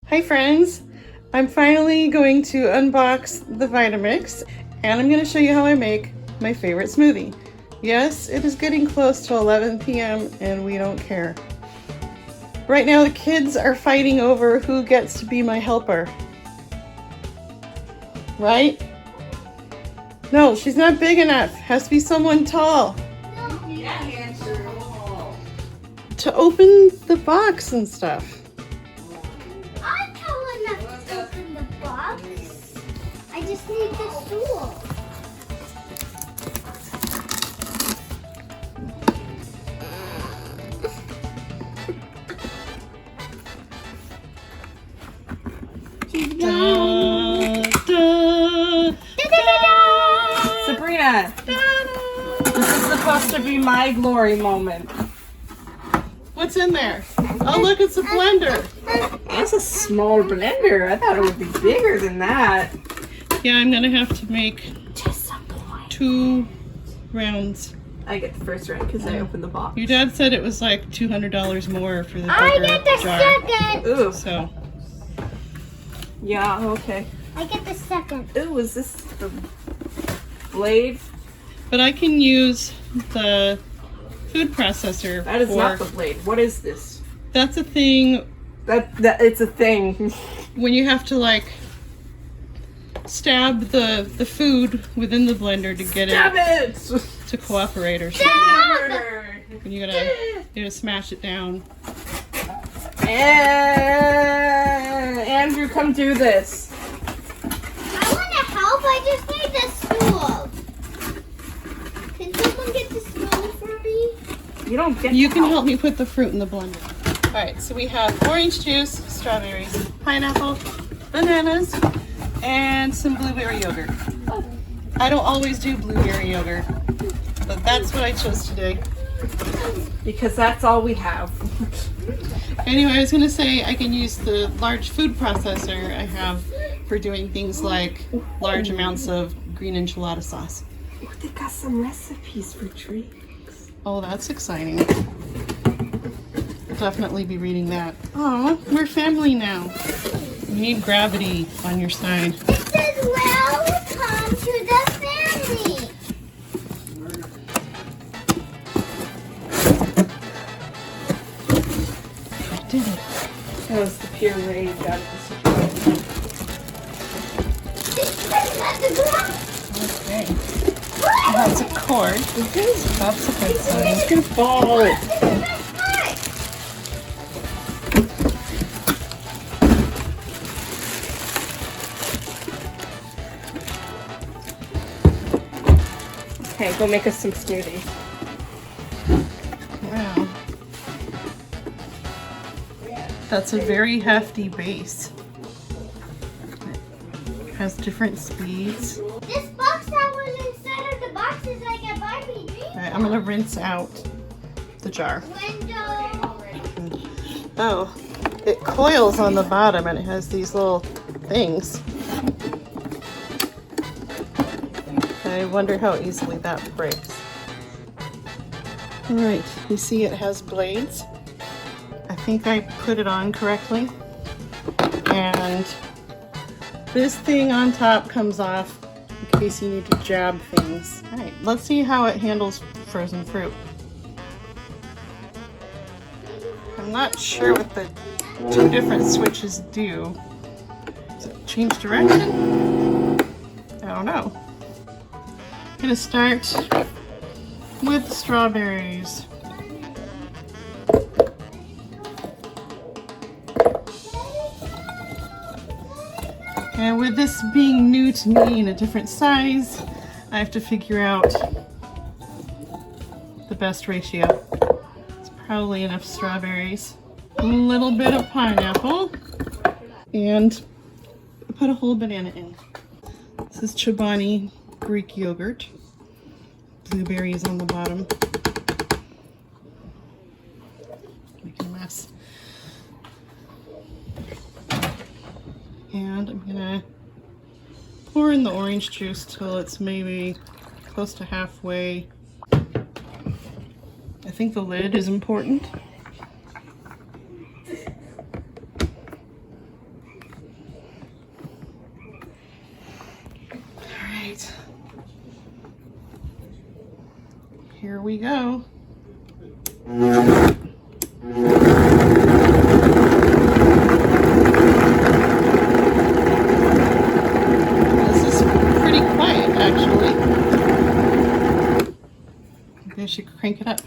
Hi friends! I'm finally going to unbox the Vitamix and I'm going to show you how I make my favorite smoothie. Yes, it is getting close to 11 p.m. and we don't care. Right now the kids are fighting over who gets to be my helper. Right? No, she's not big enough. Has to be someone tall. To open the box and stuff. I'm tall enough to open the box. I just need the stool. Sabrina, this is supposed to be my glory moment. What's in there? Oh look, it's a blender. That's a small blender. I thought it would be bigger than that. Yeah, I'm gonna have to make 2 rounds. I get the first round because I opened the box. Your dad said it was like $200 more for the bigger I get the jar. second. Ooh. So, Yeah, okay. I get the second. Ooh, is this the blade? but I can use the food processor. That is not the blade. What is this? That's a thing That it's a thing. when you have to like stab the food within the blender to get Damn it it! to cooperate or something. And you gotta smash it down. And Andrew, come do this. I want to help. I just need the stool. Can someone get the stool for me? You don't get. You can help me put the fruit in the blender. All right, so we have orange juice, strawberries, pineapple, bananas, and some blueberry yogurt. I don't always do blueberry yogurt, but that's what I chose today. Because that's all we have. Anyway, I was gonna say I can use the large food processor I have for doing things like large amounts of green enchilada sauce. Oh, they got some recipes for drinks. Oh, that's exciting. Definitely be reading that. Oh, we're family now. You need gravity on your side. It says welcome to the family. I did it. That was the pure rage out of Okay. That's a cord. That's a good sign. It's gonna fall. Okay, go make us some smoothie. Wow. That's a very hefty base. It has different speeds. This box that was inside of the box is like a Barbie dream. All right, I'm gonna rinse out the jar. Window. Oh, it coils on the bottom and it has these little things. I wonder how easily that breaks. All right, you see it has blades. I think I put it on correctly. And this thing on top comes off in case you need to jab things. All right, let's see how it handles frozen fruit. I'm not sure what the 2 different switches do. Does it change direction? I don't know. I'm gonna start with the strawberries. And with this being new to me in a different size, I have to figure out the best ratio. It's probably enough strawberries. A little bit of pineapple. And put a whole banana in. This is Chobani Greek yogurt. Blueberries on the bottom. Making a mess. And I'm gonna pour in the orange juice till it's maybe close to halfway. I think the lid is important. right. Here we go. This is pretty quiet, actually. Maybe I should crank it up. See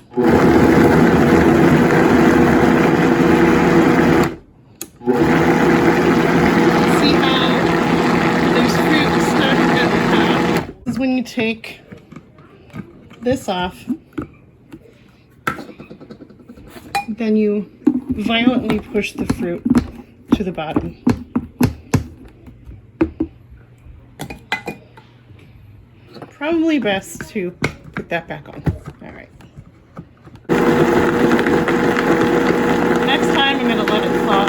how there's fruit stuck at the top? This is when you take this off. Then you violently push the fruit to the bottom. Probably best to put that back on. All right. Next time I'm going to let it thaw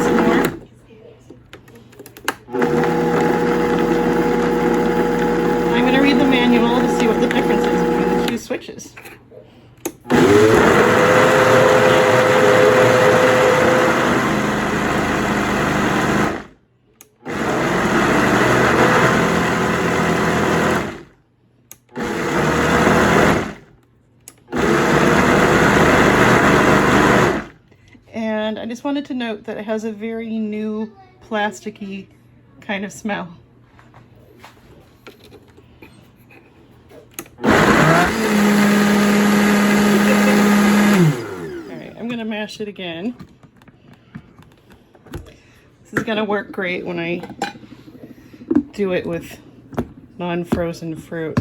some more. I'm going to read the manual to see what the difference is between the two switches. And I just wanted to note that it has a very new plasticky kind of smell. Alright, I'm gonna mash it again. This is gonna work great when I do it with non-frozen fruit.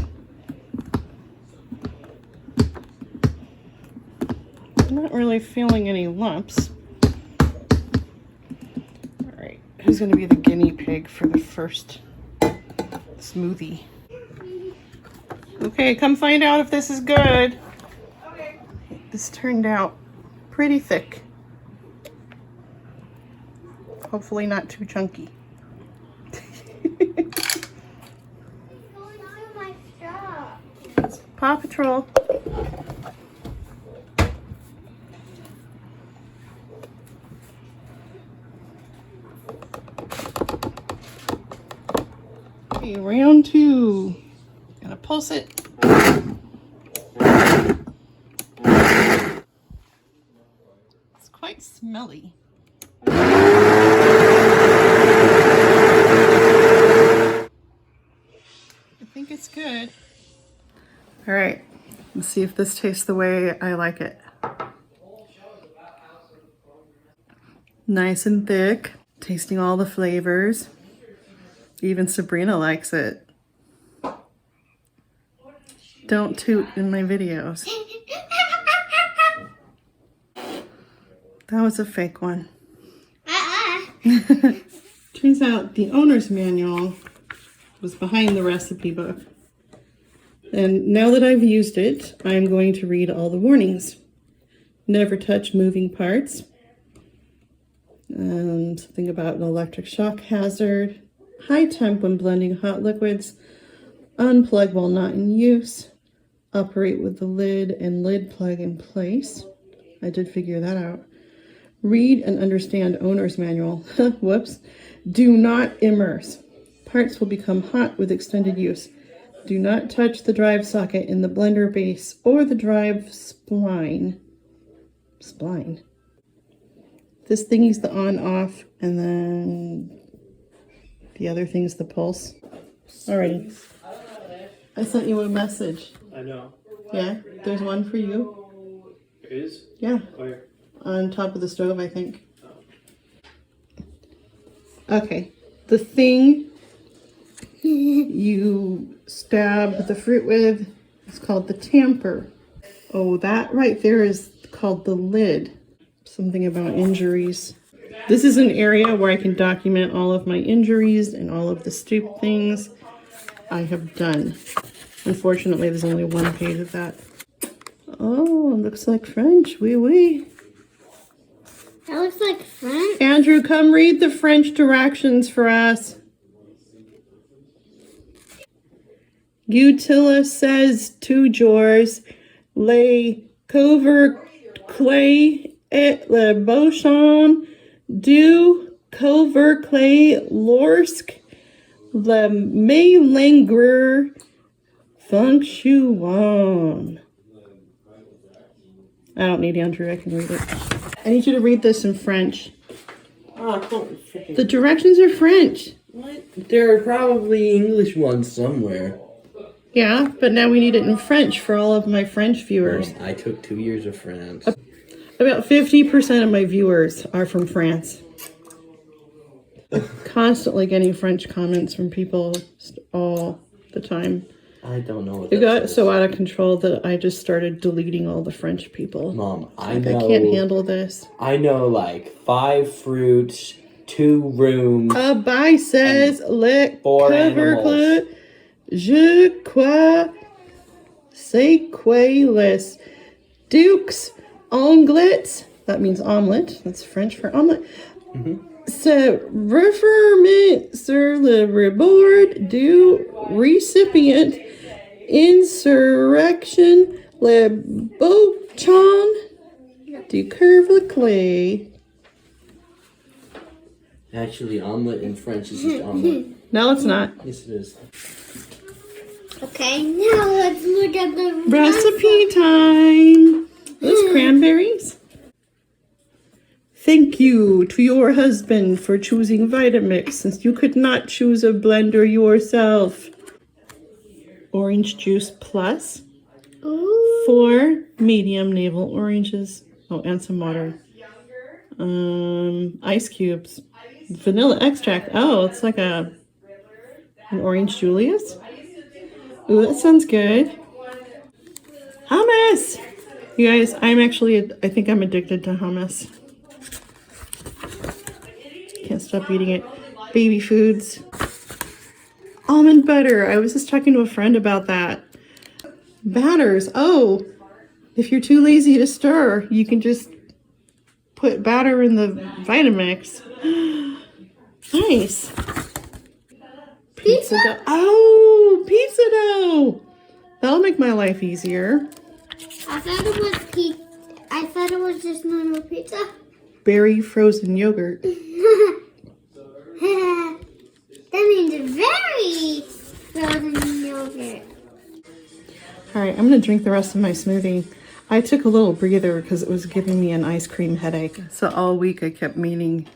I'm not really feeling any lumps. All right, who's going to be the guinea pig for the first smoothie? Okay, come find out if this is good. Okay. This turned out pretty thick. Hopefully not too chunky. Paw Patrol. Okay, round two. Gonna pulse it. It's quite smelly. I think it's good. All right, let's see if this tastes the way I like it. Nice and thick, tasting all the flavors. Even Sabrina likes it. Don't toot in my videos. That was a fake one. Turns out the owner's manual was behind the recipe book. And now that I've used it, I'm going to read all the warnings. Never touch moving parts. Something about an electric shock hazard. High temp when blending hot liquids. Unplug while not in use. Operate with the lid and lid plug in place. I did figure that out. Read and understand owner's manual. Whoops. Do not immerse. Parts will become hot with extended use. Do not touch the drive socket in the blender base or the drive spline. Spline. This thingy's the on-off, and then the other thing's the pulse. Alrighty. I sent you a message. I know. Yeah? There's one for you. There is? Yeah. Where? On top of the stove, I think. Okay. The thing you stab the fruit with is called the tamper. Oh, that right there is called the lid. Something about injuries. This is an area where I can document all of my injuries and all of the stupid things I have done. Unfortunately, there's only one page of that. Oh, looks like French. Oui, oui. That looks like French. Andrew, come read the French directions for us. Utila says toujours les couverclés et le bouchon du couvercle lorsque Le Mélanger Fengchuan. I don't need Andrew, I can read it. I need you to read this in French. Oh, don't freaking. The directions are French. What? There are probably English ones somewhere. Yeah, but now we need it in French for all of my French viewers. I took 2 years of France. About 50% of my viewers are from France. Constantly getting French comments from people all the time. I don't know what It that got says. so out of control that I just started deleting all the French people. Mom, I Like, know. I can't handle this. I know like 5 fruits, 2 rooms. A bye says le 4 cover animals. club. Je crois c'est quoi les dukes onglets. That means omelette. That's French for omelette. Se referment sur le rebord du recipient. Insurrection le bouchon du curve clé. Actually, omelet in French is just omelet. No, it's not. Yes, it is. Okay, now let's look at the Recipe time. Those cranberries. Thank you to your husband for choosing Vitamix since you could not choose a blender yourself. Orange juice plus. Ooh. 4 medium navel oranges. Oh, and some water. Ice cubes. Vanilla extract. Oh, it's like an orange Julius. Ooh, that sounds good. Hummus! You guys, I think I'm addicted to hummus. Can't stop eating it. Baby foods. Almond butter. I was just talking to a friend about that. Batters. Oh, if you're too lazy to stir, you can just put batter in the Vitamix. Nice. Pizza dough. Oh, pizza dough. That'll make my life easier. I thought it was pizza. I thought it was just normal pizza. Berry frozen yogurt. That means very frozen yogurt. All right, I'm going to drink the rest of my smoothie. I took a little breather because it was giving me an ice cream headache. So all week I kept meaning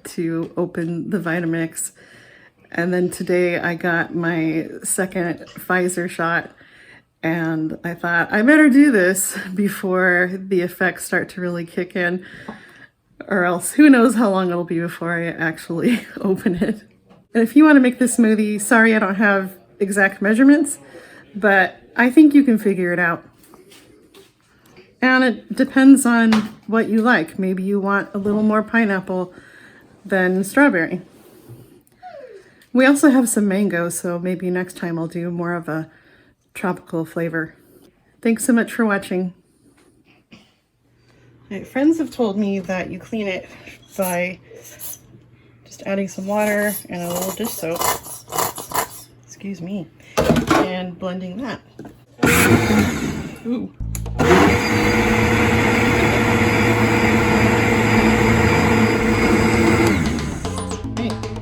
to open the Vitamix. And then today I got my second Pfizer shot. And I thought, I better do this before the effects start to really kick in. Or else who knows how long it'll be before I actually open it. And if you want to make this smoothie, sorry I don't have exact measurements, but I think you can figure it out. And it depends on what you like. Maybe you want a little more pineapple than strawberry. We also have some mango, so maybe next time I'll do more of a tropical flavor. Thanks so much for watching. My friends have told me that you clean it by just adding some water and a little dish soap. Excuse me. And blending that. Ooh. Okay.